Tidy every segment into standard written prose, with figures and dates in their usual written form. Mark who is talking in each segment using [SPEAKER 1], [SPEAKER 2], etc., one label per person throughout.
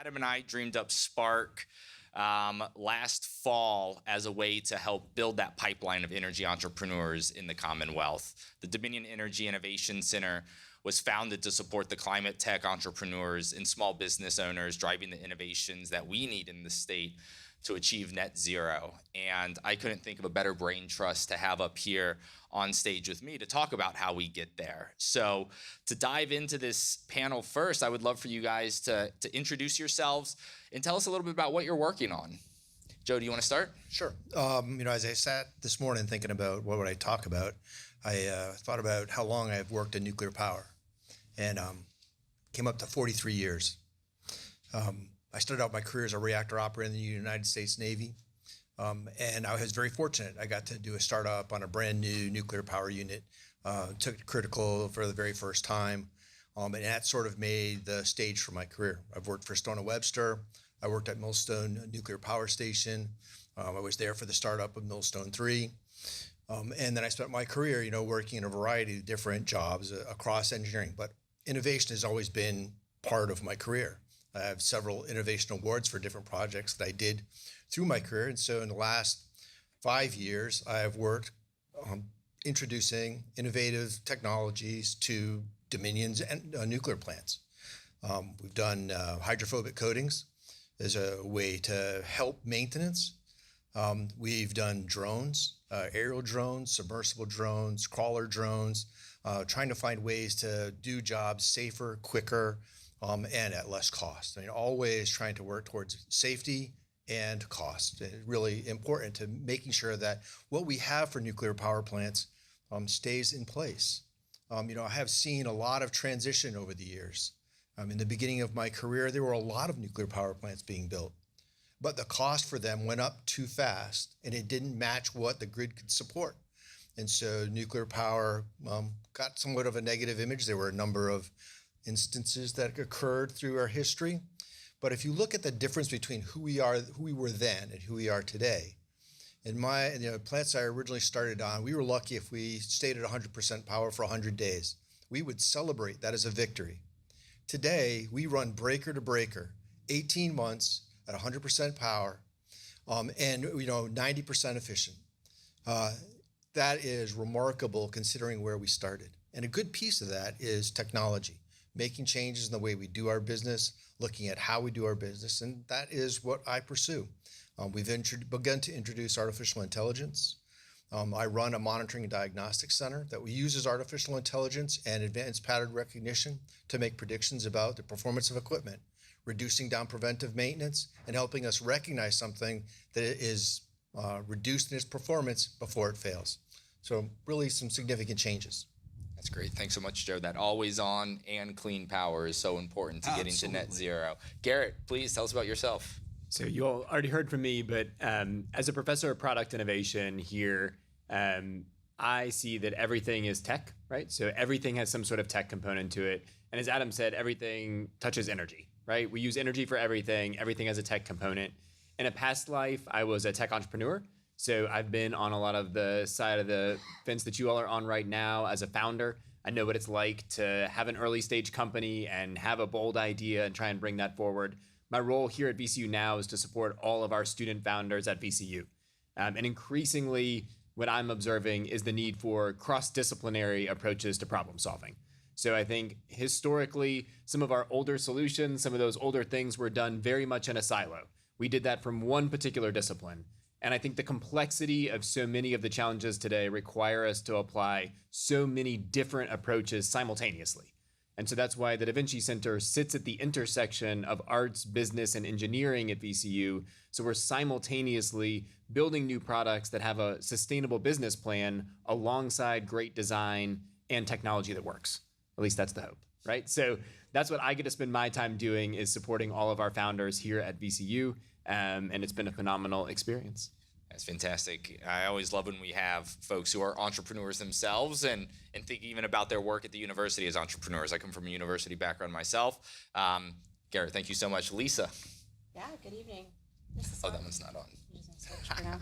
[SPEAKER 1] Adam and I dreamed up Spark last fall as a way to help build that pipeline of energy entrepreneurs in the Commonwealth. The Dominion Energy Innovation Center was founded to support the climate tech entrepreneurs and small business owners driving the innovations that we need in the state to achieve net zero. And I couldn't think of a better brain trust to have up here on stage with me to talk about how we get there. So to dive into this panel first, I would love for you guys to introduce yourselves and tell us a little bit about what you're working on. Joe, do you want to start?
[SPEAKER 2] Sure. As I sat this morning thinking about what would I talk about, I thought about how long I've worked in nuclear power, and came up to 43 years. I started out my career as a reactor operator in the United States Navy, and I was very fortunate. I got to do a startup on a brand new nuclear power unit, took it critical for the very first time, and that sort of made the stage for my career. I've worked for Stone & Webster. I worked at Millstone Nuclear Power Station. I was there for the startup of Millstone 3. And then I spent my career, working in a variety of different jobs across engineering. But innovation has always been part of my career. I have several innovation awards for different projects that I did through my career. And so in the last 5 years, I have worked introducing innovative technologies to Dominion's nuclear plants. We've done hydrophobic coatings as a way to help maintenance. We've done drones, aerial drones, submersible drones, crawler drones, trying to find ways to do jobs safer, quicker, and at less cost. Always trying to work towards safety and cost. It's really important to making sure that what we have for nuclear power plants stays in place. I have seen a lot of transition over the years. In the beginning of my career, there were a lot of nuclear power plants being built, but the cost for them went up too fast, and it didn't match what the grid could support. And so nuclear power got somewhat of a negative image. There were a number of instances that occurred through our history. But if you look at the difference between who we were then and who we are today, in my plants I originally started on, we were lucky if we stayed at 100% power for 100 days. We would celebrate that as a victory. Today, we run breaker to breaker, 18 months at 100% power, and 90% efficient. That is remarkable considering where we started. And a good piece of that is technology, making changes in the way we do our business, looking at how we do our business, and that is what I pursue. We've begun to introduce artificial intelligence. I run a monitoring and diagnostic center that uses artificial intelligence and advanced pattern recognition to make predictions about the performance of equipment, reducing down preventive maintenance, and helping us recognize something that is reduced in its performance before it fails. So really some significant changes.
[SPEAKER 1] That's great. Thanks so much, Joe. That always on and clean power is so important to getting to net zero. Garret, please tell us about yourself.
[SPEAKER 3] So you all already heard from me, but as a professor of product innovation here, I see that everything is tech, right? So everything has some sort of tech component to it. And as Adam said, everything touches energy, right? We use energy for everything. Everything has a tech component. In a past life, I was a tech entrepreneur. So I've been on a lot of the side of the fence that you all are on right now as a founder. I know what it's like to have an early stage company and have a bold idea and try and bring that forward. My role here at VCU now is to support all of our student founders at VCU. And increasingly, what I'm observing is the need for cross-disciplinary approaches to problem solving. So I think historically, some of our older solutions, some of those older things were done very much in a silo. We did that from one particular discipline. And I think the complexity of so many of the challenges today require us to apply so many different approaches simultaneously. And so that's why the Da Vinci Center sits at the intersection of arts, business, and engineering at VCU. So we're simultaneously building new products that have a sustainable business plan alongside great design and technology that works. At least that's the hope, right? So that's what I get to spend my time doing, is supporting all of our founders here at VCU. And it's been a phenomenal experience.
[SPEAKER 1] That's fantastic. I always love when we have folks who are entrepreneurs themselves and think even about their work at the university as entrepreneurs. I come from a university background myself. Garret, thank you so much. Lisa.
[SPEAKER 4] Yeah, good evening.
[SPEAKER 1] That one's not on.
[SPEAKER 4] No.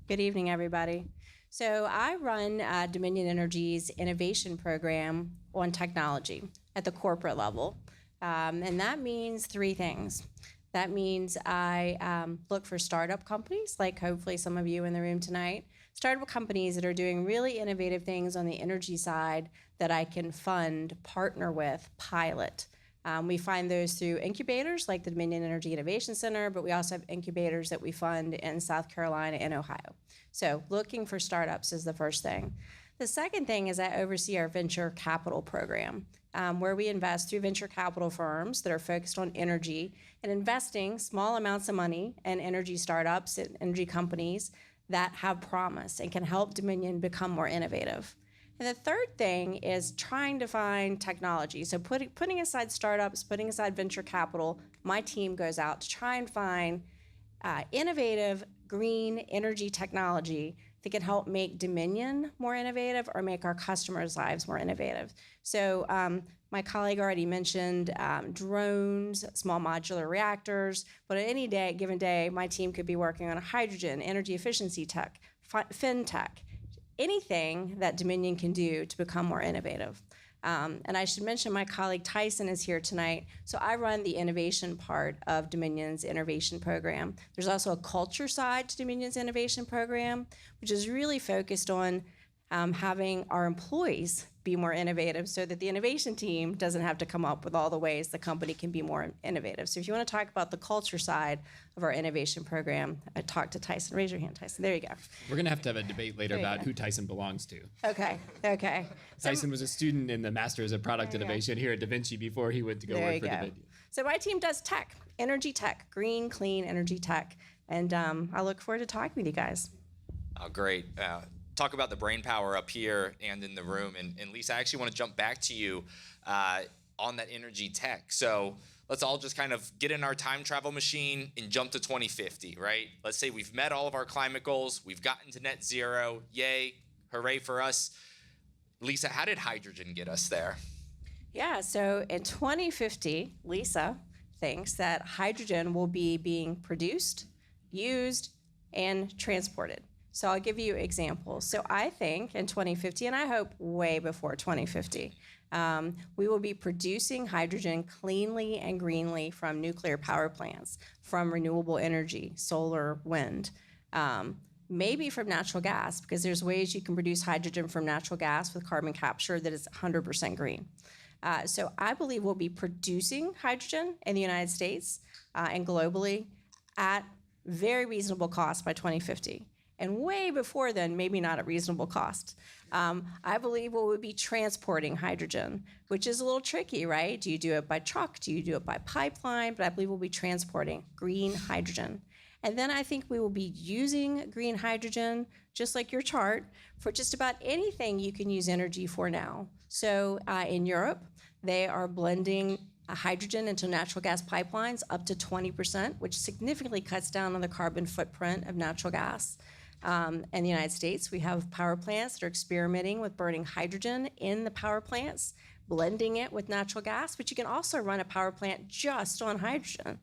[SPEAKER 4] Good evening, everybody. So I run Dominion Energy's innovation program on technology at the corporate level. And that means three things. That means I look for startup companies, like hopefully some of you in the room tonight, startup companies that are doing really innovative things on the energy side that I can fund, partner with, pilot. We find those through incubators like the Dominion Energy Innovation Center, but we also have incubators that we fund in South Carolina and Ohio. So looking for startups is the first thing. The second thing is I oversee our venture capital program, where we invest through venture capital firms that are focused on energy and investing small amounts of money in energy startups and energy companies that have promise and can help Dominion become more innovative. And the third thing is trying to find technology. So putting aside startups, putting aside venture capital, my team goes out to try and find innovative green energy technology that can help make Dominion more innovative or make our customers' lives more innovative. So my colleague already mentioned drones, small modular reactors, but at any given day, my team could be working on hydrogen, energy efficiency tech, fintech, anything that Dominion can do to become more innovative. And I should mention my colleague Tyson is here tonight. So I run the innovation part of Dominion's innovation program. There's also a culture side to Dominion's innovation program, which is really focused on having our employees be more innovative so that the innovation team doesn't have to come up with all the ways the company can be more innovative. So if you want to talk about the culture side of our innovation program, I talked to Tyson. Raise your hand, Tyson. There you go.
[SPEAKER 3] We're going to have a debate later about who Tyson belongs to.
[SPEAKER 4] Okay.
[SPEAKER 3] Tyson was a student in the Masters of Product Innovation here at Vinci before he went to go work for Dominion.
[SPEAKER 4] So my team does tech, energy tech, green, clean energy tech. And I look forward to talking with you guys.
[SPEAKER 1] Oh, great. Talk about the brain power up here and in the room. And Lisa, I actually want to jump back to you on that energy tech. So let's all just kind of get in our time travel machine and jump to 2050, right? Let's say we've met all of our climate goals. We've gotten to net zero. Yay. Hooray for us. Lisa, how did hydrogen get us there?
[SPEAKER 4] Yeah, so in 2050, Lisa thinks that hydrogen will be being produced, used, and transported. So I'll give you examples. So I think in 2050, and I hope way before 2050, we will be producing hydrogen cleanly and greenly from nuclear power plants, from renewable energy, solar, wind, maybe from natural gas, because there's ways you can produce hydrogen from natural gas with carbon capture that is 100% green. So I believe we'll be producing hydrogen in the United States and globally at very reasonable cost by 2050. And way before then, maybe not at reasonable cost. I believe we will be transporting hydrogen, which is a little tricky, right? Do you do it by truck? Do you do it by pipeline? But I believe we'll be transporting green hydrogen. And then I think we will be using green hydrogen, just like your chart, for just about anything you can use energy for now. So in Europe, they are blending hydrogen into natural gas pipelines up to 20%, which significantly cuts down on the carbon footprint of natural gas. In the United States, we have power plants that are experimenting with burning hydrogen in the power plants, blending it with natural gas, but you can also run a power plant just on hydrogen.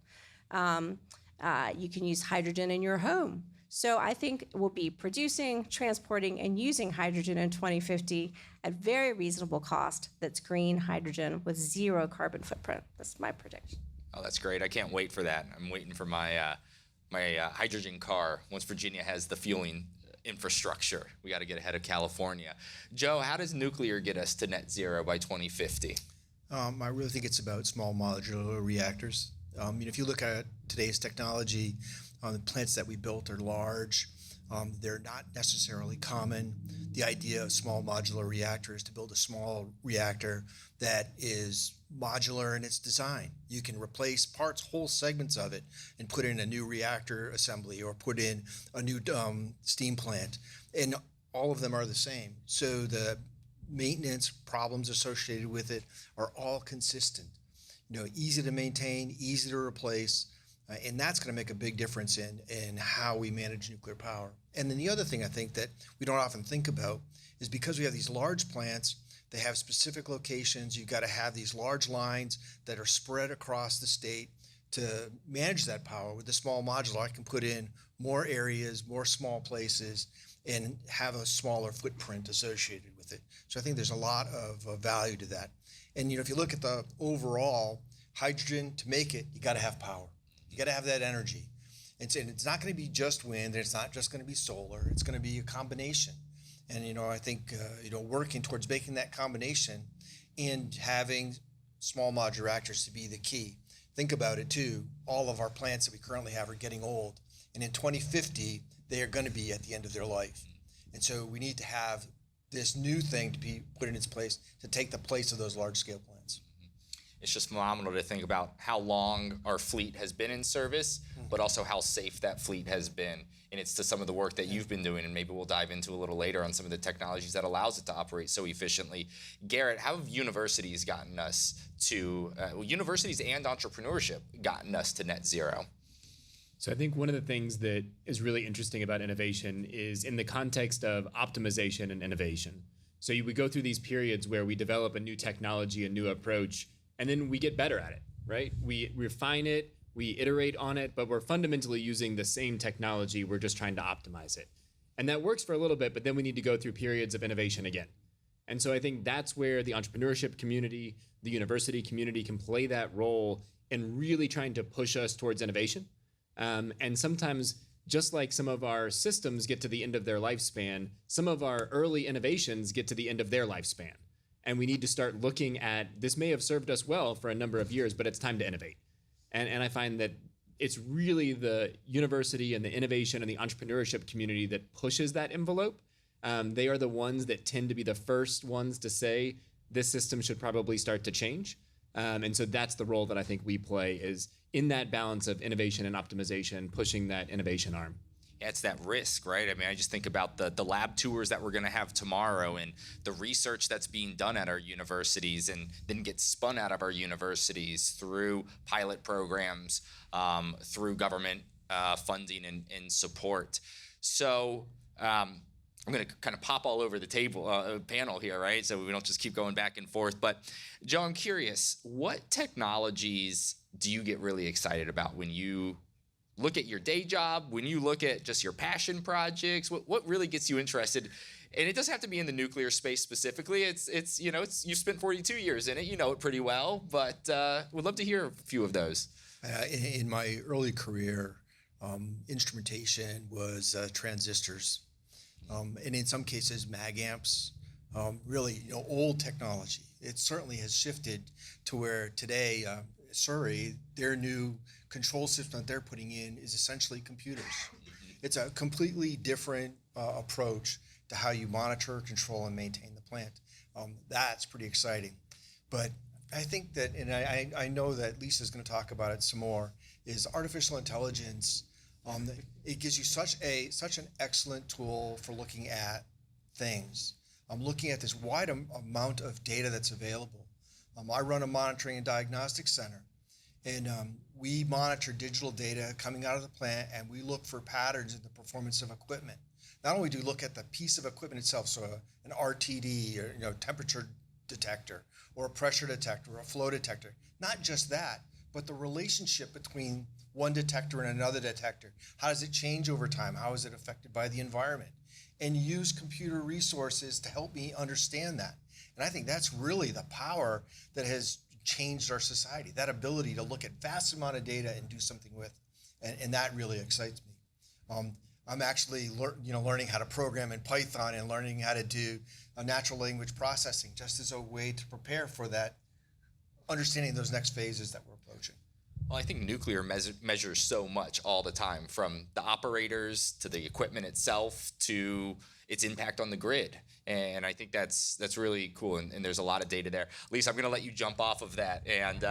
[SPEAKER 4] You can use hydrogen in your home. So I think we'll be producing, transporting, and using hydrogen in 2050 at very reasonable cost that's green hydrogen with zero carbon footprint. That's my prediction.
[SPEAKER 1] Oh, that's great. I can't wait for that. I'm waiting for my hydrogen car once Virginia has the fueling infrastructure. We got to get ahead of California. Joe, how does nuclear get us to net zero by 2050?
[SPEAKER 2] I really think it's about small modular reactors. If you look at today's technology, the plants that we built are large. They're not necessarily common. The idea of small modular reactor is to build a small reactor that is modular in its design. You can replace parts, whole segments of it, and put in a new reactor assembly or put in a new steam plant. And all of them are the same. So the maintenance problems associated with it are all consistent. Easy to maintain, easy to replace, and that's going to make a big difference in how we manage nuclear power. And then the other thing I think that we don't often think about is because we have these large plants, they have specific locations. You've got to have these large lines that are spread across the state to manage that power. With the small modular, I can put in more areas, more small places, and have a smaller footprint associated with it. So I think there's a lot of value to that. And if you look at the overall, hydrogen, to make it, you got to have power. You got to have that energy. And it's not going to be just wind, and it's not just going to be solar. It's going to be a combination. And, I think, working towards making that combination and having small modular reactors to be the key. Think about it, too. All of our plants that we currently have are getting old. And in 2050, they are going to be at the end of their life. And so we need to have this new thing to be put in its place to take the place of those large-scale plants.
[SPEAKER 1] It's just phenomenal to think about how long our fleet has been in service, but also how safe that fleet has been. And it's to some of the work that you've been doing, and maybe we'll dive into a little later on some of the technologies that allows it to operate so efficiently. Garret, how have universities gotten us to, universities and entrepreneurship gotten us to net zero?
[SPEAKER 3] So I think one of the things that is really interesting about innovation is in the context of optimization and innovation. So we go through these periods where we develop a new technology, a new approach, and then we get better at it, right? We refine it, we iterate on it, but we're fundamentally using the same technology. We're just trying to optimize it. And that works for a little bit, but then we need to go through periods of innovation again. And so I think that's where the entrepreneurship community, the university community can play that role in really trying to push us towards innovation. And sometimes, just like some of our systems get to the end of their lifespan, some of our early innovations get to the end of their lifespan. And we need to start looking at, this may have served us well for a number of years, but it's time to innovate. And I find that it's really the university and the innovation and the entrepreneurship community that pushes that envelope. They are the ones that tend to be the first ones to say, this system should probably start to change. And so that's the role that I think we play, is in that balance of innovation and optimization, pushing that innovation arm.
[SPEAKER 1] Yeah, it's that risk, right? I mean, I just think about the lab tours that we're going to have tomorrow and the research that's being done at our universities and then gets spun out of our universities through pilot programs, through government funding and support. So I'm going to kind of pop all over the panel here, right? So we don't just keep going back and forth. But Joe, I'm curious, what technologies do you get really excited about when you look at your day job, when you look at just your passion projects? What really gets you interested? And it doesn't have to be in the nuclear space specifically. It's you've spent 42 years in it, you know it pretty well, but we'd love to hear a few of those.
[SPEAKER 2] In my early career, instrumentation was transistors, and in some cases mag amps. Really, old technology. It certainly has shifted to where today, Surrey, their new control system that they're putting in is essentially computers. It's a completely different approach to how you monitor, control, and maintain the plant. That's pretty exciting. But I think that, and I know that Lisa's going to talk about it some more, is artificial intelligence. It gives you such an excellent tool for looking at things. I'm looking at this wide amount of data that's available. I run a monitoring and diagnostic center, and we monitor digital data coming out of the plant, and we look for patterns in the performance of equipment. Not only do we look at the piece of equipment itself, so an RTD or temperature detector or a pressure detector or a flow detector, not just that, but the relationship between one detector and another detector. How does it change over time? How is it affected by the environment? And use computer resources to help me understand that. And I think that's really the power that has changed our society, that ability to look at vast amount of data and do something with, and that really excites me. I'm actually learning how to program in Python and learning how to do natural language processing just as a way to prepare for that, understanding those next phases that we're approaching.
[SPEAKER 1] Well, I think nuclear measures so much all the time, from the operators to the equipment itself to its impact on the grid. And I think that's really cool, and there's a lot of data there. Lisa, I'm going to let you jump off of that and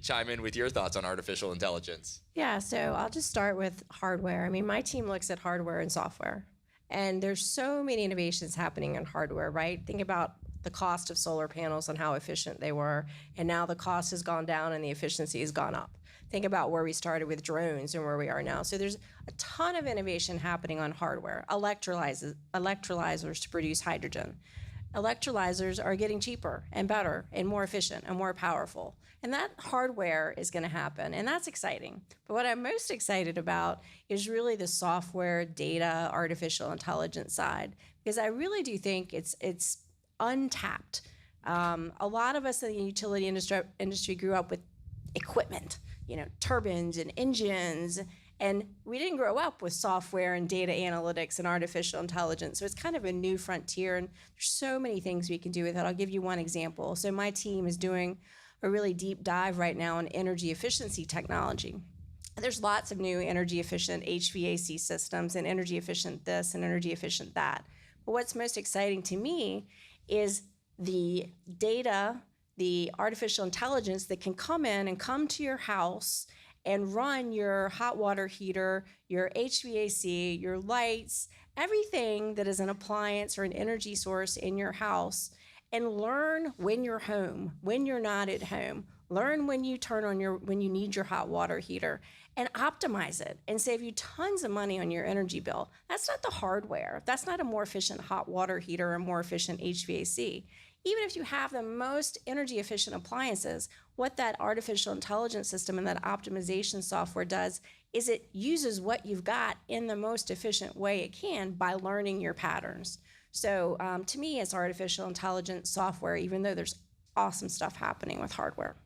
[SPEAKER 1] chime in with your thoughts on artificial intelligence.
[SPEAKER 4] Yeah, so I'll just start with hardware. I mean, my team looks at hardware and software, and there's so many innovations happening in hardware, right? Think about the cost of solar panels and how efficient they were, and now the cost has gone down and the efficiency has gone up. Think about where we started with drones and where we are now. So there's a ton of innovation happening on hardware. Electrolyzers to produce hydrogen. Electrolyzers are getting cheaper and better and more efficient and more powerful. And that hardware is going to happen, and that's exciting. But what I'm most excited about is really the software, data, artificial intelligence side, because I really do think it's untapped. A lot of us in the utility industry grew up with equipment, turbines and engines. And we didn't grow up with software and data analytics and artificial intelligence. So it's kind of a new frontier. And there's so many things we can do with it. I'll give you one example. So my team is doing a really deep dive right now on energy efficiency technology. There's lots of new energy efficient HVAC systems and energy efficient this and energy efficient that. But what's most exciting to me is the data, the artificial intelligence that can come in and come to your house and run your hot water heater, your HVAC, your lights, everything that is an appliance or an energy source in your house, and learn when you're home, when you're not at home. Learn when you turn on when you need your hot water heater, and optimize it and save you tons of money on your energy bill. That's not the hardware. That's not a more efficient hot water heater or more efficient HVAC. Even if you have the most energy efficient appliances, what that artificial intelligence system and that optimization software does is it uses what you've got in the most efficient way it can by learning your patterns. So to me, it's artificial intelligence software, even though there's awesome stuff happening with hardware.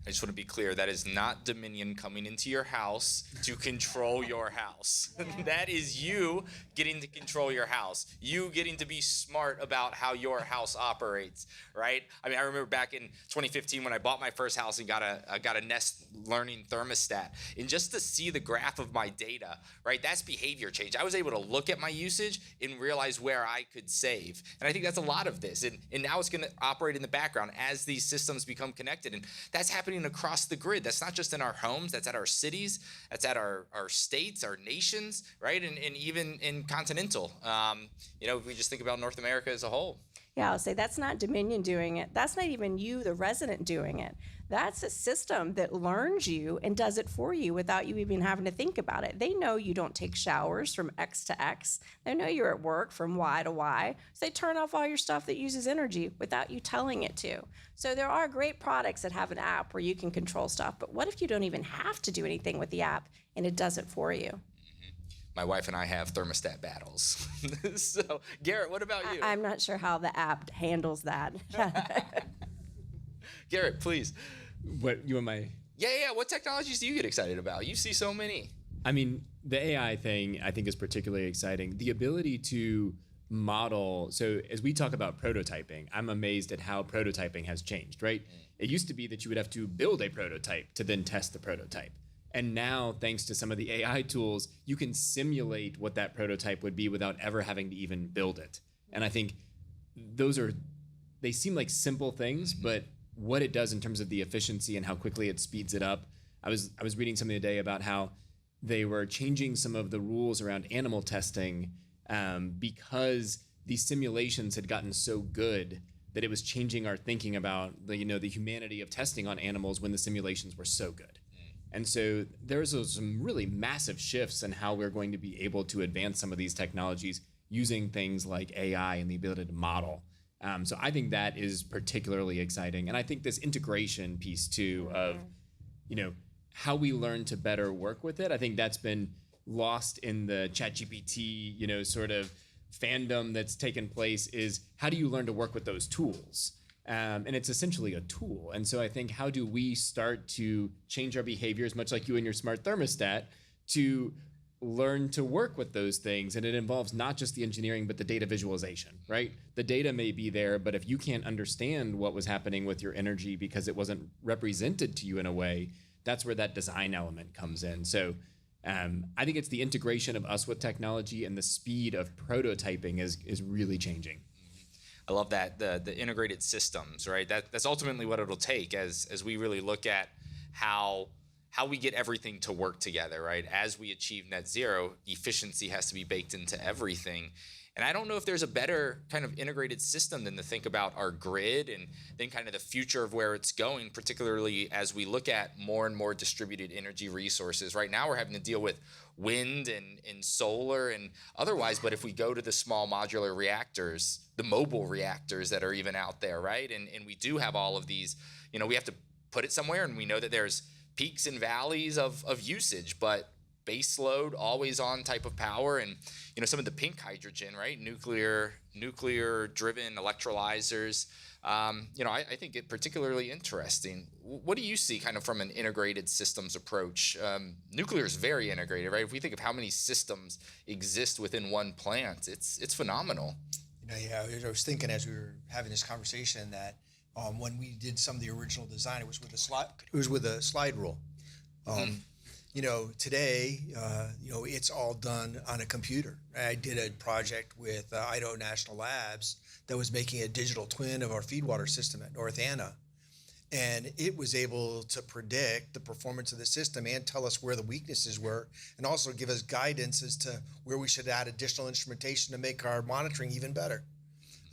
[SPEAKER 1] I just want to be clear, that is not Dominion coming into your house to control your house. That is you getting to control your house. You getting to be smart about how your house operates, right? I mean, I remember back in 2015 when I bought my first house and got a Nest Learning thermostat. And just to see the graph of my data, right, that's behavior change. I was able to look at my usage and realize where I could save. And I think that's a lot of this. And now it's going to operate in the background as these systems become connected. And that's happening across the grid. That's not just in our homes, that's at our cities, that's at our states, our nations, right? And even in continental. If we just think about North America as a whole.
[SPEAKER 4] Yeah, I'll say that's not Dominion doing it. That's not even you, the resident, doing it. That's a system that learns you and does it for you without you even having to think about it. They know you don't take showers from X to X. They know you're at work from Y to Y. So they turn off all your stuff that uses energy without you telling it to. So there are great products that have an app where you can control stuff. But what if you don't even have to do anything with the app and it does it for you?
[SPEAKER 1] My wife and I have thermostat battles. So, Garret, what about you?
[SPEAKER 4] I'm not sure how the app handles that.
[SPEAKER 1] Garret, please.
[SPEAKER 3] What you want my?
[SPEAKER 1] Yeah. What technologies do you get excited about? You see so many.
[SPEAKER 3] I mean, the AI thing I think is particularly exciting. The ability to model. So as we talk about prototyping, I'm amazed at how prototyping has changed, right? It used to be that you would have to build a prototype to then test the prototype. And now, thanks to some of the AI tools, you can simulate what that prototype would be without ever having to even build it. And I think they seem like simple things, but what it does in terms of the efficiency and how quickly it speeds it up. I was reading something today about how they were changing some of the rules around animal testing because these simulations had gotten so good that it was changing our thinking about the humanity of testing on animals when the simulations were so good. And so there's some really massive shifts in how we're going to be able to advance some of these technologies using things like AI and the ability to model. So I think that is particularly exciting. And I think this integration piece too of, how we learn to better work with it. I think that's been lost in the ChatGPT, sort of fandom that's taken place is how do you learn to work with those tools? And it's essentially a tool. And so I think how do we start to change our behaviors, much like you and your smart thermostat, to learn to work with those things? And it involves not just the engineering, but the data visualization, right? The data may be there, but if you can't understand what was happening with your energy because it wasn't represented to you in a way, that's where that design element comes in. So I think it's the integration of us with technology and the speed of prototyping is really changing.
[SPEAKER 1] I love that, the integrated systems, right? That's ultimately what it'll take as we really look at how we get everything to work together, right? As we achieve net zero, efficiency has to be baked into everything. And I don't know if there's a better kind of integrated system than to think about our grid and then kind of the future of where it's going, particularly as we look at more and more distributed energy resources. Right now we're having to deal with wind and solar and otherwise, but if we go to the small modular reactors, the mobile reactors that are even out there, right? And we do have all of these, we have to put it somewhere, and we know that there's peaks and valleys of usage, but base load, always on type of power, and some of the pink hydrogen, right? Nuclear nuclear-driven electrolyzers. I think it particularly interesting. What do you see kind of from an integrated systems approach? Nuclear is very integrated, right? If we think of how many systems exist within one plant, it's phenomenal.
[SPEAKER 2] I was thinking as we were having this conversation that when we did some of the original design, it was with a slide rule. Today, it's all done on a computer. I did a project with Idaho National Labs that was making a digital twin of our feedwater system at North Anna. And it was able to predict the performance of the system and tell us where the weaknesses were, and also give us guidance as to where we should add additional instrumentation to make our monitoring even better.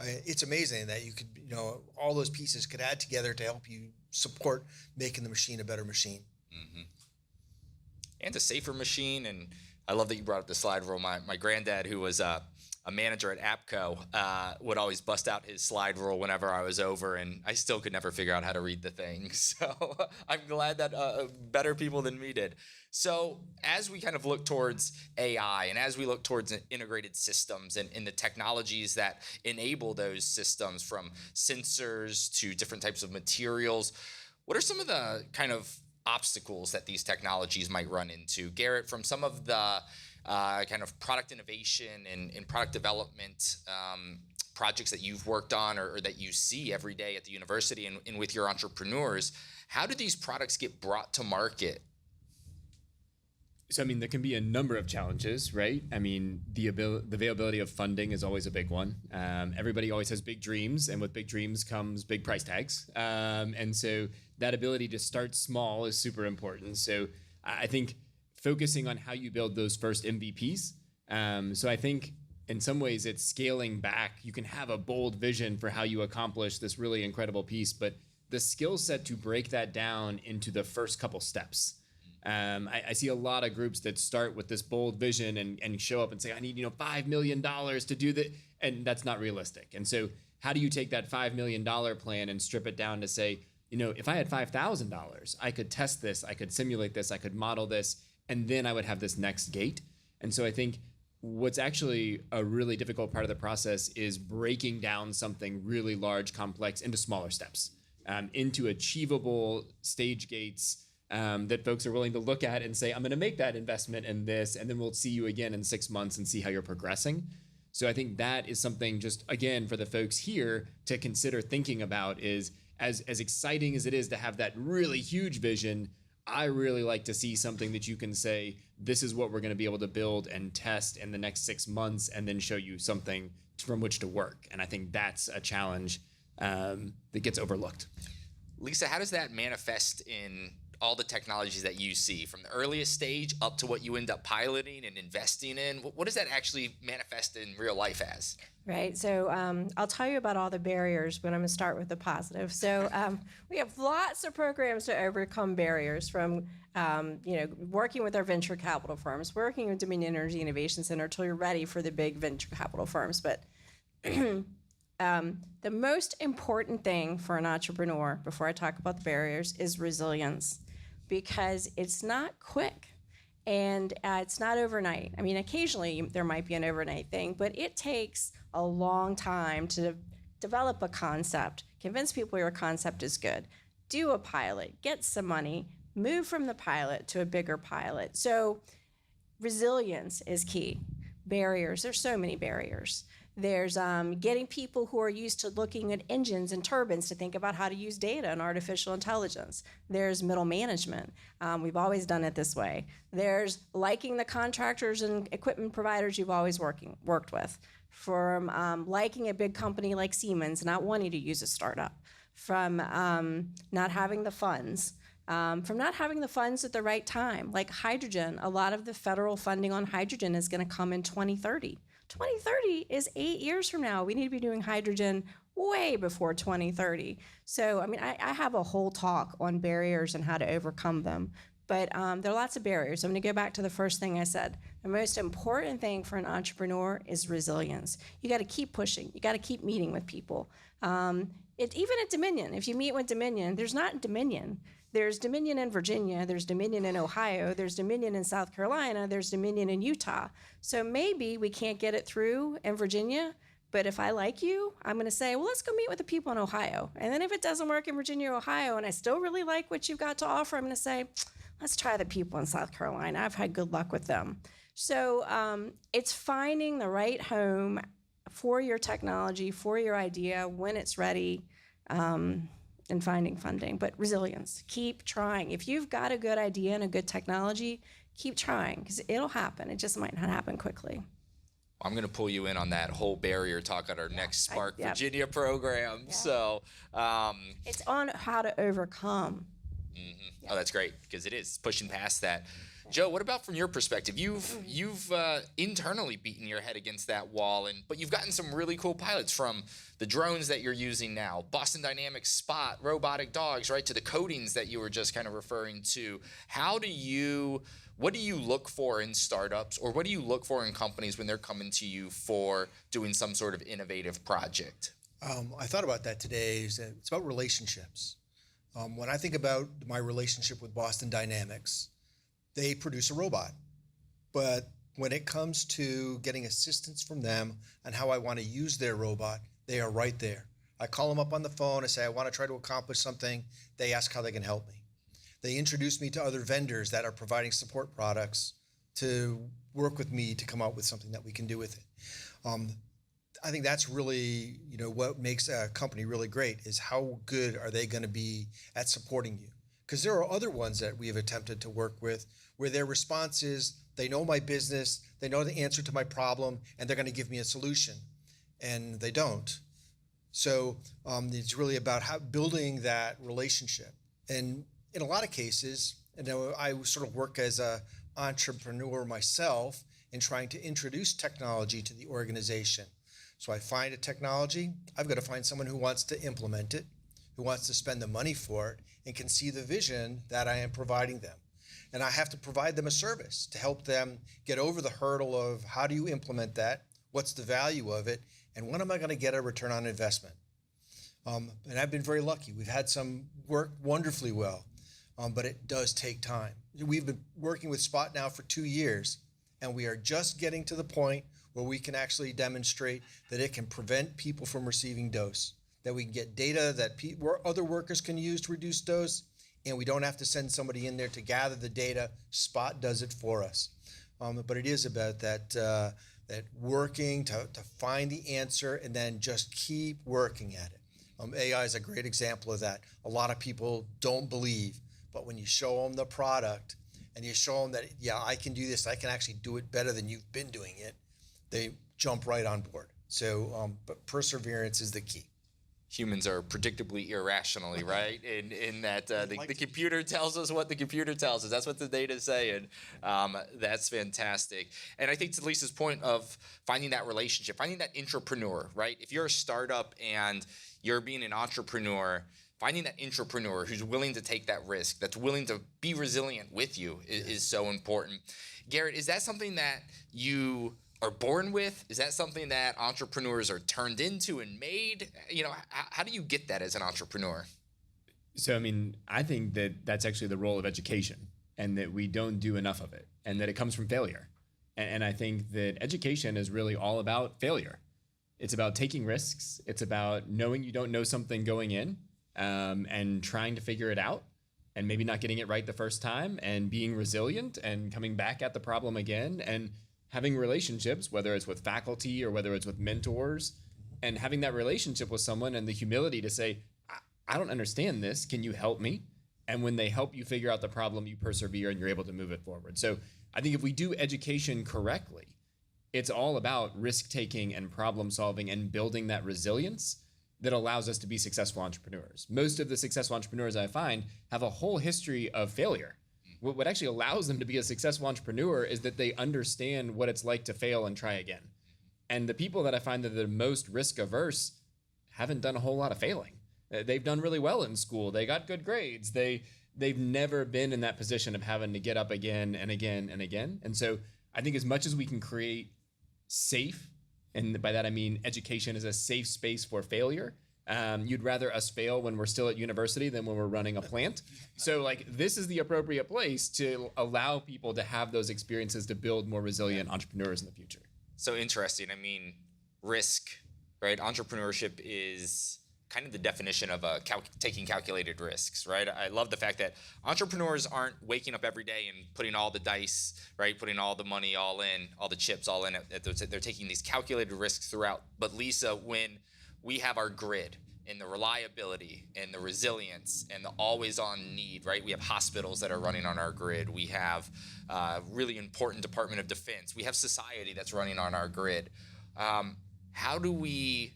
[SPEAKER 2] It's amazing that you could, all those pieces could add together to help you support making the machine a better machine.
[SPEAKER 1] Mm-hmm. And a safer machine. And I love that you brought up the slide rule. My granddad, who was a manager at APCO, would always bust out his slide rule whenever I was over, and I still could never figure out how to read the thing. So I'm glad that better people than me did. So as we kind of look towards AI and as we look towards integrated systems and the technologies that enable those systems, from sensors to different types of materials, what are some of the kind of obstacles that these technologies might run into? Garret, from some of the kind of product innovation and product development projects that you've worked on or that you see every day at the university and with your entrepreneurs, how do these products get brought to market?
[SPEAKER 3] So, there can be a number of challenges, right? The availability of funding is always a big one. Everybody always has big dreams, and with big dreams comes big price tags. And so that ability to start small is super important. So I think focusing on how you build those first MVPs. So I think in some ways it's scaling back. You can have a bold vision for how you accomplish this really incredible piece, but the skill set to break that down into the first couple steps. I see a lot of groups that start with this bold vision and show up and say, I need $5 million to do that. And that's not realistic. And so how do you take that $5 million plan and strip it down to say, if I had $5,000, I could test this, I could simulate this, I could model this, and then I would have this next gate. And so I think what's actually a really difficult part of the process is breaking down something really large, complex into smaller steps, into achievable stage gates that folks are willing to look at and say, I'm going to make that investment in this, and then we'll see you again in 6 months and see how you're progressing. So I think that is something, just again, for the folks here to consider thinking about, is as exciting as it is to have that really huge vision, I really like to see something that you can say, this is what we're going to be able to build and test in the next 6 months, and then show you something from which to work. And I think that's a challenge that gets overlooked.
[SPEAKER 1] Lisa, how does that manifest in all the technologies that you see, from the earliest stage up to what you end up piloting and investing in? What does that actually manifest in real life as?
[SPEAKER 4] Right. So I'll tell you about all the barriers, but I'm going to start with the positive. So we have lots of programs to overcome barriers, from working with our venture capital firms, working with Dominion Energy Innovation Center until you're ready for the big venture capital firms. But the most important thing for an entrepreneur, before I talk about the barriers, is resilience, because it's not quick. And it's not overnight. Occasionally there might be an overnight thing, but it takes a long time to develop a concept, convince people your concept is good, do a pilot, get some money, move from the pilot to a bigger pilot. So resilience is key. Barriers, there's so many barriers. There's getting people who are used to looking at engines and turbines to think about how to use data and artificial intelligence. There's middle management. We've always done it this way. There's liking the contractors and equipment providers you've always worked with. From liking a big company like Siemens, not wanting to use a startup. From not having the funds. From not having the funds at the right time. Like hydrogen, a lot of the federal funding on hydrogen is going to come in 2030. 2030 is 8 years from now. We need to be doing hydrogen way before 2030. So, I have a whole talk on barriers and how to overcome them. But there are lots of barriers. I'm going to go back to the first thing I said. The most important thing for an entrepreneur is resilience. You got to keep pushing. You got to keep meeting with people. Even at Dominion, if you meet with Dominion, there's not Dominion. There's Dominion in Virginia, there's Dominion in Ohio, there's Dominion in South Carolina, there's Dominion in Utah. So maybe we can't get it through in Virginia, But if I like you, I'm going to say, well, let's go meet with the people in Ohio. And then if it doesn't work in Virginia, Ohio, and I still really like what you've got to offer, I'm going to say, let's try the people in South Carolina. I've had good luck with them. So it's finding the right home for your technology, for your idea, when it's ready, and finding funding. But resilience, keep trying. If you've got a good idea and a good technology, keep trying, because it'll happen. It just might not happen quickly.
[SPEAKER 1] I'm going to pull you in on that whole barrier talk at our next Spark
[SPEAKER 4] yep.
[SPEAKER 1] Virginia program.
[SPEAKER 4] Yeah.
[SPEAKER 1] So
[SPEAKER 4] it's on how to overcome.
[SPEAKER 1] Mm-hmm. Oh, that's great, because it is pushing past that. Joe, what about from your perspective? You've internally beaten your head against that wall, but you've gotten some really cool pilots, from the drones that you're using now, Boston Dynamics Spot, robotic dogs, right, to the coatings that you were just kind of referring to. What do you look for in startups, or what do you look for in companies when they're coming to you for doing some sort of innovative project?
[SPEAKER 2] I thought about that today. It's about relationships. When I think about my relationship with Boston Dynamics, they produce a robot. But when it comes to getting assistance from them on how I want to use their robot, they are right there. I call them up on the phone. I say, I want to try to accomplish something. They ask how they can help me. They introduce me to other vendors that are providing support products to work with me to come out with something that we can do with it. I think that's really, what makes a company really great, is how good are they going to be at supporting you? Because there are other ones that we have attempted to work with where their response is, they know my business, they know the answer to my problem, and they're going to give me a solution. And they don't. So it's really about building that relationship. And in a lot of cases, I sort of work as an entrepreneur myself in trying to introduce technology to the organization. So I find a technology, I've got to find someone who wants to implement it, who wants to spend the money for it, and can see the vision that I am providing them. And I have to provide them a service to help them get over the hurdle of, how do you implement that? What's the value of it? And when am I going to get a return on investment? And I've been very lucky. We've had some work wonderfully well, but it does take time. We've been working with Spot now for 2 years, and we are just getting to the point where we can actually demonstrate that it can prevent people from receiving dose, that we can get data that other workers can use to reduce dose, and we don't have to send somebody in there to gather the data. Spot does it for us. But it is about that working to find the answer and then just keep working at it. AI is a great example of that. A lot of people don't believe, but when you show them the product and you show them that, yeah, I can do this, I can actually do it better than you've been doing it, they jump right on board. So, but perseverance is the key.
[SPEAKER 1] Humans are predictably irrationally, right? In that the computer tells us what the computer tells us. That's what the data is saying. That's fantastic. And I think to Lisa's point of finding that relationship, finding that entrepreneur, right? If you're a startup and you're being an entrepreneur, finding that entrepreneur who's willing to take that risk, that's willing to be resilient with you is so important. Garret, is that something that you are born with? Is that something that entrepreneurs are turned into and made? How do you get that as an entrepreneur?
[SPEAKER 3] So, I think that that's actually the role of education, and that we don't do enough of it, and that it comes from failure. And I think that education is really all about failure. It's about taking risks. It's about knowing you don't know something going in, and trying to figure it out, and maybe not getting it right the first time, and being resilient and coming back at the problem again, and having relationships, whether it's with faculty or whether it's with mentors, and having that relationship with someone and the humility to say, I don't understand this. Can you help me? And when they help you figure out the problem, you persevere and you're able to move it forward. So I think if we do education correctly, it's all about risk-taking and problem-solving and building that resilience that allows us to be successful entrepreneurs. Most of the successful entrepreneurs I find have a whole history of failure. What actually allows them to be a successful entrepreneur is that they understand what it's like to fail and try again. And the people that I find that are the most risk averse haven't done a whole lot of failing. They've done really well in school. They got good grades. They've never been in that position of having to get up again and again and again. And so I think as much as we can create safe, and by that I mean education is a safe space for failure, you'd rather us fail when we're still at university than when we're running a plant. So this is the appropriate place to allow people to have those experiences to build more resilient entrepreneurs in the future.
[SPEAKER 1] So interesting. Risk right? Entrepreneurship is kind of the definition of taking calculated risks, right? I love the fact that entrepreneurs aren't waking up every day and putting all the dice, right? Putting all the money all in, all the chips all in. They're taking these calculated risks throughout. But Lisa, when we have our grid and the reliability and the resilience and the always-on need, right? We have hospitals that are running on our grid. We have really important Department of Defense. We have society that's running on our grid. How do we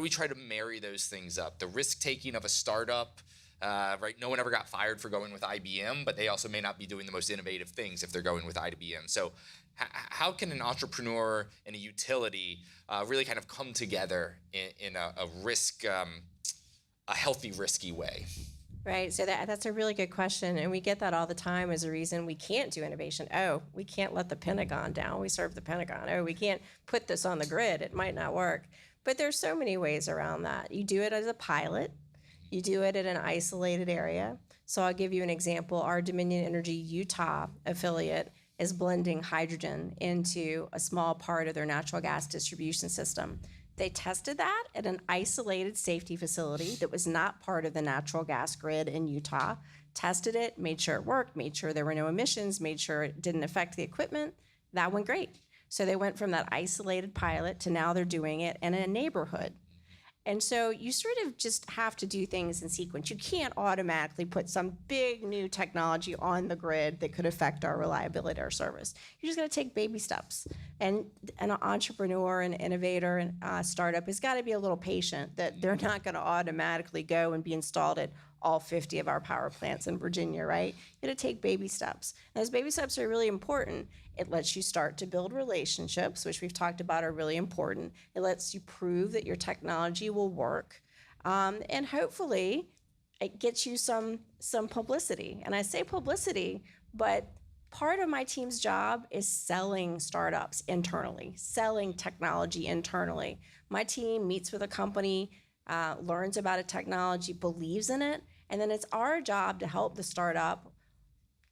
[SPEAKER 1] try to marry those things up? The risk-taking of a startup, right? No one ever got fired for going with IBM, but they also may not be doing the most innovative things if they're going with IBM. So how can an entrepreneur and a utility really kind of come together in a risk, a healthy, risky way?
[SPEAKER 5] Right. So that's a really good question. And we get that all the time as a reason we can't do innovation. Oh, we can't let the Pentagon down. We serve the Pentagon. Oh, we can't put this on the grid. It might not work. But there's so many ways around that. You do it as a pilot. You do it in an isolated area. So I'll give you an example. Our Dominion Energy Utah affiliate is blending hydrogen into a small part of their natural gas distribution system. They tested that at an isolated safety facility that was not part of the natural gas grid in Utah, tested it, made sure it worked, made sure there were no emissions, made sure it didn't affect the equipment. That went great. So they went from that isolated pilot to now they're doing it in a neighborhood. And so you sort of just have to do things in sequence. You can't automatically put some big new technology on the grid that could affect our reliability or service. You're just going to take baby steps. And an entrepreneur, an innovator, and a startup has got to be a little patient that they're not going to automatically go and be installed at all 50 of our power plants in Virginia, right? You got to take baby steps. And those baby steps are really important. It lets you start to build relationships, which we've talked about are really important. It lets you prove that your technology will work. And hopefully, it gets you some publicity. And I say publicity, but part of my team's job is selling startups internally, selling technology internally. My team meets with a company, learns about a technology, believes in it, and then it's our job to help the startup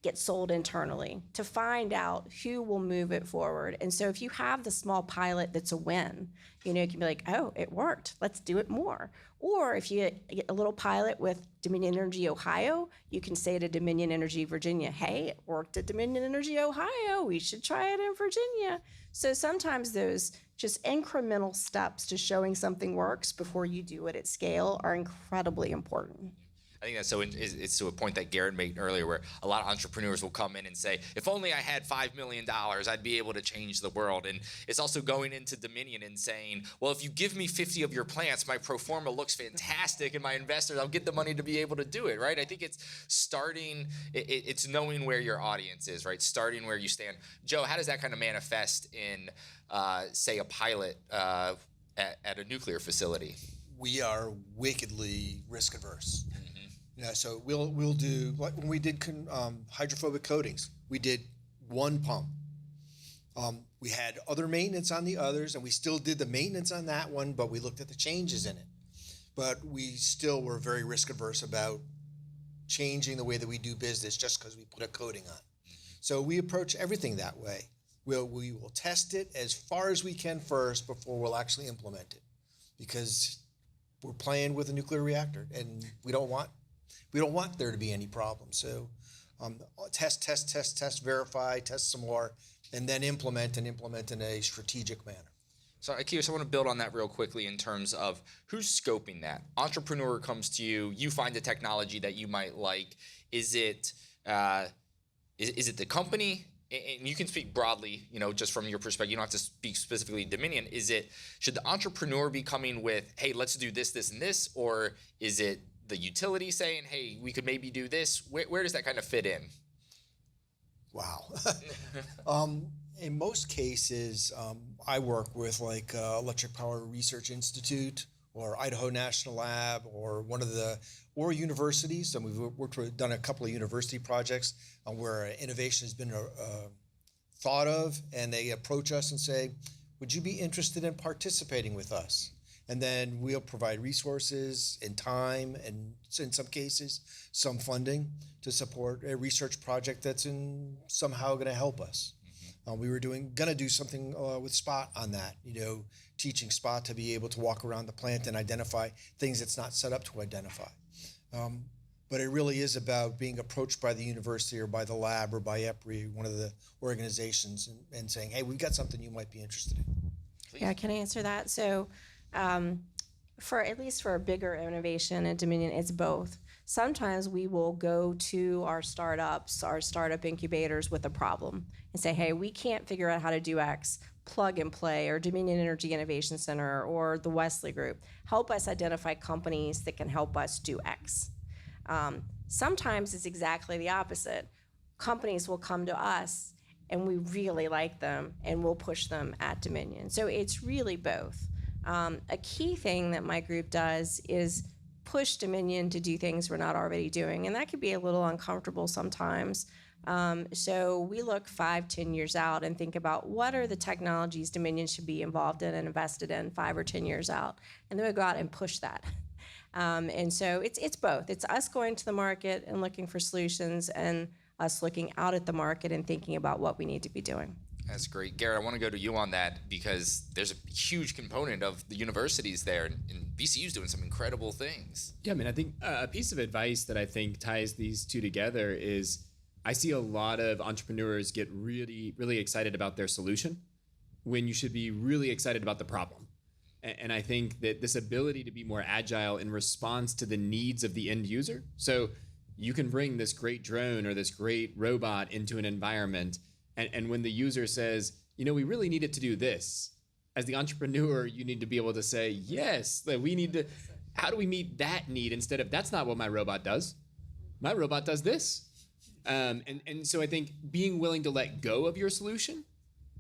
[SPEAKER 5] get sold internally, to find out who will move it forward. And so if you have the small pilot that's a win, you know, you can be like, oh, it worked, let's do it more. Or if you get a little pilot with Dominion Energy Ohio, you can say to Dominion Energy Virginia, hey, it worked at Dominion Energy Ohio, we should try it in Virginia. So sometimes those just incremental steps to showing something works before you do it at scale are incredibly important.
[SPEAKER 1] I think that's it's to a point that Garret made earlier, where a lot of entrepreneurs will come in and say, if only I had $5 million, I'd be able to change the world. And it's also going into Dominion and saying, well, if you give me 50 of your plants, my pro forma looks fantastic, and my investors, I'll get the money to be able to do it, right? I think it's starting, it's knowing where your audience is, right? Starting where you stand. Joe, how does that kind of manifest in, say, a pilot at a nuclear facility?
[SPEAKER 2] We are wickedly risk averse. Yeah, so we'll do, like when we did hydrophobic coatings, we did one pump. We had other maintenance on the others, and we still did the maintenance on that one, but we looked at the changes in it. But we still were very risk averse about changing the way that we do business just because we put a coating on. So we approach everything that way. We will test it as far as we can first before we'll actually implement it, because we're playing with a nuclear reactor, and we don't want there to be any problems. So test, verify, test some more, and then implement in a strategic manner.
[SPEAKER 1] So Akio, I want to build on that real quickly in terms of who's scoping that. Entrepreneur comes to you, you find a technology that you might like. Is it the company? And you can speak broadly, you know, just from your perspective. You don't have to speak specifically Dominion. Should the entrepreneur be coming with, hey, let's do this, this, and this? Or is it the utility saying, hey, we could maybe do this? Where does that kind of fit in?
[SPEAKER 2] Wow. In most cases, I work with like Electric Power Research Institute or Idaho National Lab or or universities. And we've done a couple of university projects where innovation has been thought of, and they approach us and say, would you be interested in participating with us? And then we'll provide resources and time, and in some cases, some funding to support a research project that's somehow going to help us. We were gonna do something with Spot on that, teaching Spot to be able to walk around the plant and identify things it's not set up to identify. But it really is about being approached by the university or by the lab or by EPRI, one of the organizations, and saying, hey, we've got something you might be interested in.
[SPEAKER 1] Please.
[SPEAKER 5] Yeah, can I answer that? So for at least for a bigger innovation at Dominion, it's both. Sometimes we will go to our startups, our startup incubators with a problem and say, hey, we can't figure out how to do X, plug and play, or Dominion Energy Innovation Center or the Westlake Group. Help us identify companies that can help us do X. Sometimes it's exactly the opposite. Companies will come to us and we really like them and we'll push them at Dominion. So it's really both. A key thing that my group does is push Dominion to do things we're not already doing, and that can be a little uncomfortable sometimes. So we look 5-10 years out and think about what are the technologies Dominion should be involved in and invested in 5 or 10 years out, and then we go out and push that. And so it's both. It's us going to the market and looking for solutions, and us looking out at the market and thinking about what we need to be doing.
[SPEAKER 1] That's great. Garret, I want to go to you on that because there's a huge component of the universities there, and VCU's doing some incredible things.
[SPEAKER 3] Yeah, I mean, I think a piece of advice that I think ties these two together is I see a lot of entrepreneurs get really, really excited about their solution when you should be really excited about the problem. And I think that this ability to be more agile in response to the needs of the end user. So you can bring this great drone or this great robot into an environment, and when the user says, we really need it to do this, as the entrepreneur, you need to be able to say, yes, we need to, how do we meet that need instead of, that's not what my robot does. My robot does this. And so I think being willing to let go of your solution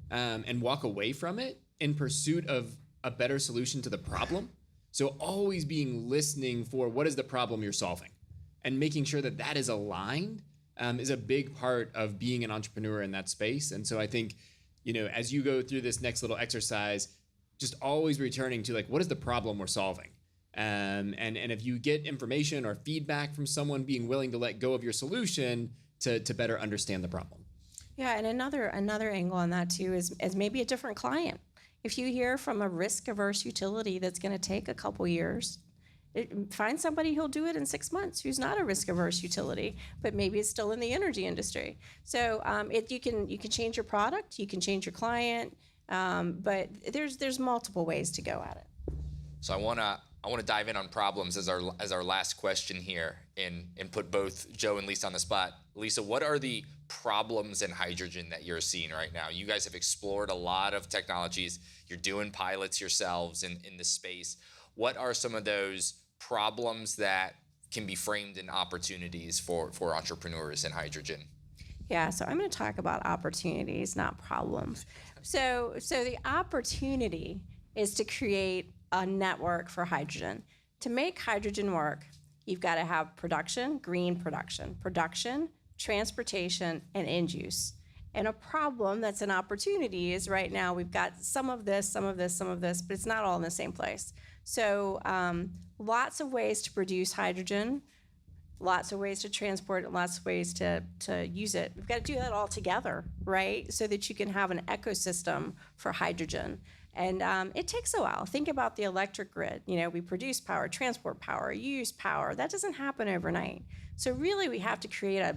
[SPEAKER 3] and walk away from it in pursuit of a better solution to the problem. So always being listening for what is the problem you're solving and making sure that that is aligned is a big part of being an entrepreneur in that space. And so I think, as you go through this next little exercise, just always returning to what is the problem we're solving? And if you get information or feedback from someone, being willing to let go of your solution to better understand the problem.
[SPEAKER 5] Yeah, and another angle on that too is maybe a different client. If you hear from a risk-averse utility that's going to take a couple years, find somebody who'll do it in 6 months who's not a risk-averse utility, but maybe is still in the energy industry. So you can change your product, you can change your client, but there's multiple ways to go at it.
[SPEAKER 1] So I want to dive in on problems as our last question here, and put both Joe and Lisa on the spot. Lisa, what are the problems in hydrogen that you're seeing right now? You guys have explored a lot of technologies. You're doing pilots yourselves in this space. What are some of those problems that can be framed in opportunities for entrepreneurs in hydrogen?
[SPEAKER 5] Yeah, so I'm going to talk about opportunities, not problems. So the opportunity is to create a network for hydrogen. To make hydrogen work, you've got to have production, green production, transportation, and end use. And a problem that's an opportunity is right now we've got some of this, but it's not all in the same place. So lots of ways to produce hydrogen, lots of ways to transport it, lots of ways to use it. We've got to do that all together, right? So that you can have an ecosystem for hydrogen. And it takes a while. Think about the electric grid. We produce power, transport power, use power. That doesn't happen overnight. So really we have to create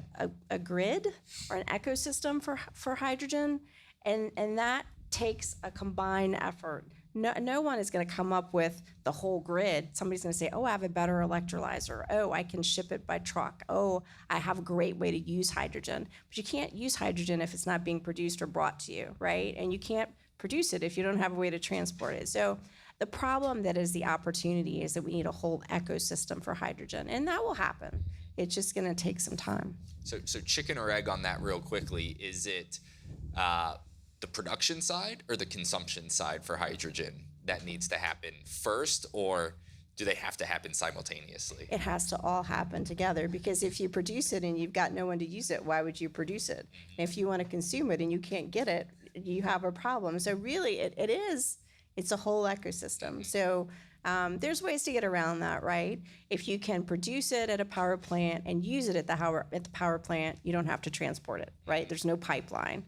[SPEAKER 5] a grid or an ecosystem for hydrogen, and that takes a combined effort. No one is going to come up with the whole grid. Somebody's going to say, oh, I have a better electrolyzer. Oh, I can ship it by truck. Oh, I have a great way to use hydrogen. But you can't use hydrogen if it's not being produced or brought to you, right? And you can't produce it if you don't have a way to transport it. So the problem that is the opportunity is that we need a whole ecosystem for hydrogen, and that will happen. It's just going to take some time.
[SPEAKER 1] So chicken or egg on that real quickly. Is it the production side or the consumption side for hydrogen that needs to happen first, or do they have to happen simultaneously?
[SPEAKER 5] It has to all happen together, because if you produce it and you've got no one to use it, why would you produce it? And if you want to consume it and you can't get it, you have a problem. So really it's a whole ecosystem. So
[SPEAKER 4] There's ways to get around that, right? If you can produce it at a power plant and use it at the power plant, you don't have to transport it, right? There's no pipeline.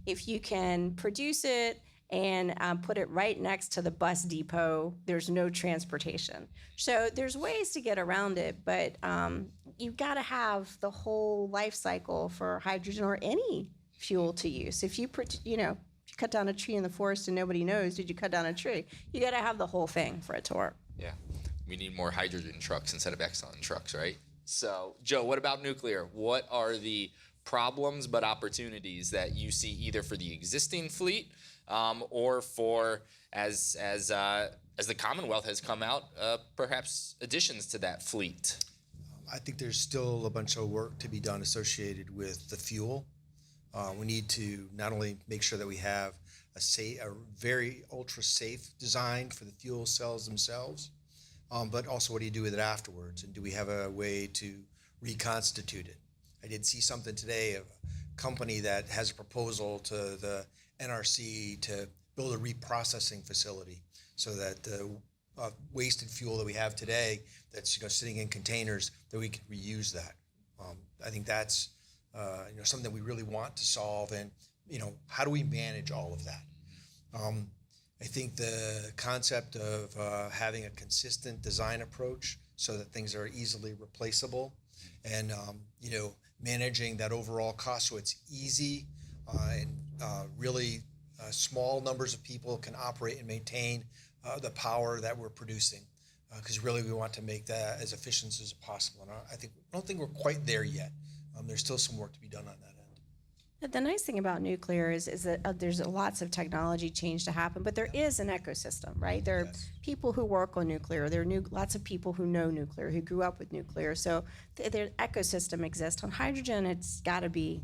[SPEAKER 4] If you can produce it and put it right next to the bus depot, there's no transportation. So there's ways to get around it, but you've got to have the whole life cycle for hydrogen or any fuel to use. If you cut down a tree in the forest and nobody knows, did you cut down a tree? You got to have the whole thing for it to work.
[SPEAKER 1] Yeah, we need more hydrogen trucks instead of Exxon trucks, right? So, Joe, what about nuclear? What are the problems but opportunities that you see either for the existing fleet or for as the Commonwealth has come out, perhaps additions to that fleet?
[SPEAKER 2] I think there's still a bunch of work to be done associated with the fuel. We need to not only make sure that we have a very ultra safe design for the fuel cells themselves, but also what do you do with it afterwards? And do we have a way to reconstitute it? I did see something today of a company that has a proposal to the NRC to build a reprocessing facility so that the wasted fuel that we have today that's sitting in containers, that we can reuse that. I think that's something that we really want to solve, and how do we manage all of that? I think the concept of having a consistent design approach so that things are easily replaceable, and managing that overall cost so it's easy and really small numbers of people can operate and maintain the power that we're producing, because really we want to make that as efficient as possible. And I don't think we're quite there yet. There's still some work to be done on that end.
[SPEAKER 4] The nice thing about nuclear is that there's lots of technology change to happen, but there is an ecosystem, right? There are people who work on nuclear. There are lots of people who know nuclear, who grew up with nuclear. So the ecosystem exists. On hydrogen, it's got to be.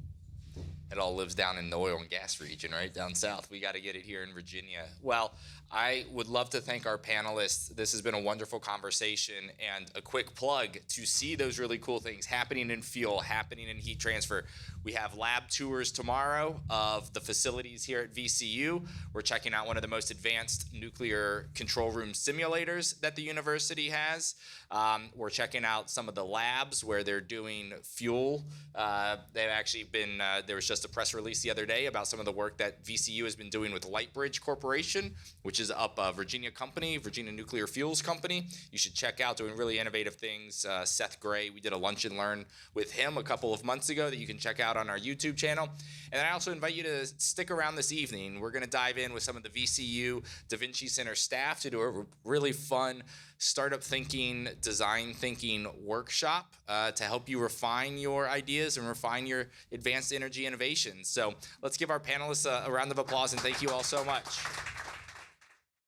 [SPEAKER 1] It all lives down in the oil and gas region, right? Down south. We got to get it here in Virginia. Well, I would love to thank our panelists. This has been a wonderful conversation, and a quick plug to see those really cool things happening in fuel, happening in heat transfer. We have lab tours tomorrow of the facilities here at VCU. We're checking out one of the most advanced nuclear control room simulators that the university has. We're checking out some of the labs where they're doing fuel. They've actually been, there was just a press release the other day about some of the work that VCU has been doing with Lightbridge Corporation, which is up a Virginia company, Virginia Nuclear Fuels Company. You should check out, doing really innovative things. Seth Gray, we did a lunch and learn with him a couple of months ago that you can check out on our YouTube channel. And I also invite you to stick around this evening. We're going to dive in with some of the VCU Da Vinci Center staff to do a really fun startup thinking, design thinking workshop to help you refine your ideas and refine your advanced energy innovations. So let's give our panelists a round of applause, and thank you all so much.